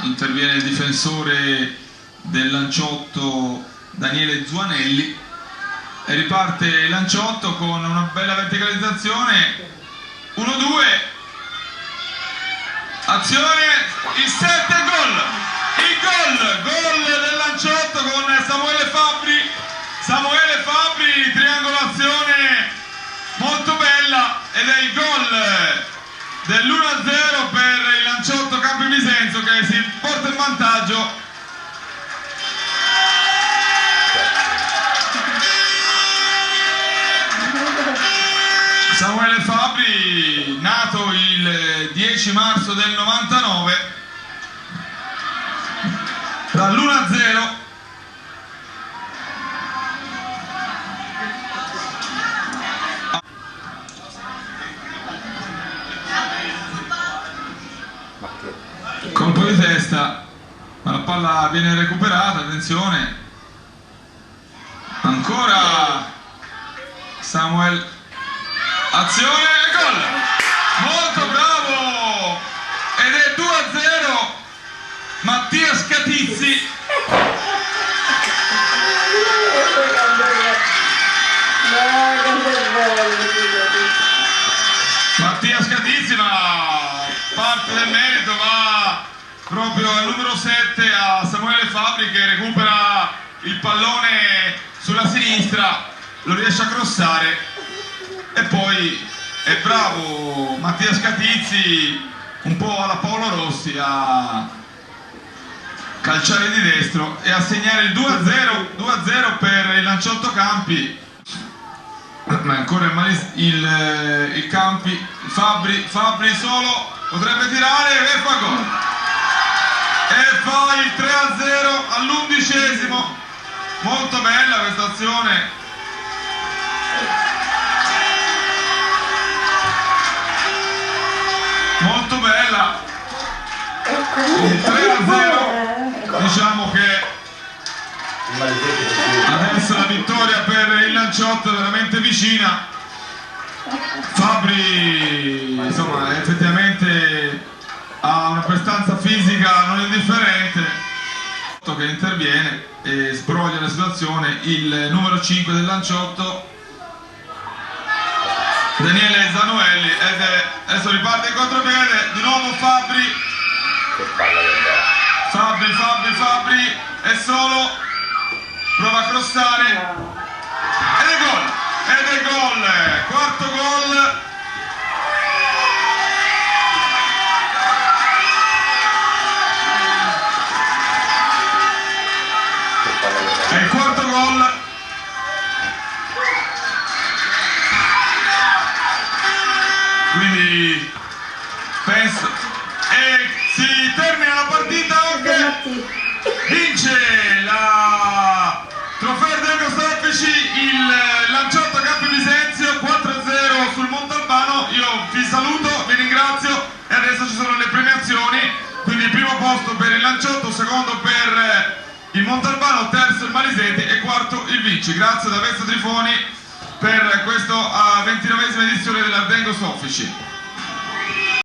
interviene il difensore del Lanciotto Daniele Zuanelli e riparte il Lanciotto con una bella verticalizzazione. 1-2, azione, il 7, gol, gol del Lanciotto con Samuele Fabbri, triangolazione molto bella, ed è il gol dell'1-0 per il Lanciotto Campi Bisenzio, che si porta in vantaggio. Samuele Fabbri, nato il 10 marzo del 99, dall'1-0 colpo di testa, ma la palla viene recuperata. Attenzione, ancora Samuel, azione, gol, molto bravo, ed è 2-0 Mattia Scatizzi. Mattia Scatizzi, ma parte del merito va proprio al numero 7, a Samuele Fabbri, che recupera il pallone sulla sinistra, lo riesce a crossare, e poi è bravo Mattia Scatizzi, un po' alla Paolo Rossi, a calciare di destro e a segnare il 2-0 per il Lanciotto Campi. Ma ancora il Campi, Fabbri solo, potrebbe tirare e fa gol, e fa il 3-0 all'11esimo. Molto bella questa azione, molto bella, il 3-0. Diciamo che adesso la vittoria per il Lanciotto è veramente vicina. Fabbri, insomma, effettivamente ha una prestanza fisica non indifferente, che interviene e sbroglia la situazione. Il numero 5 del Lanciotto, Daniele Zanuelli, ed adesso riparte in contropiede, di nuovo Fabbri, è solo, prova a crossare, ed è gol, quarto gol. È il quarto gol. Quindi penso, e si termina la partita anche. Vince la trofeo Ardengo Soffici il Lanciotto Campi Bisenzio 4-0 sul Montalbano. Io vi saluto, vi ringrazio, e adesso ci sono le premiazioni. Quindi il primo posto per il Lanciotto, secondo per il Montalbano, terzo il Maliseti e quarto il Vinci. Grazie da Vesto Trifoni per questa 29esima edizione dell'Ardengo Soffici.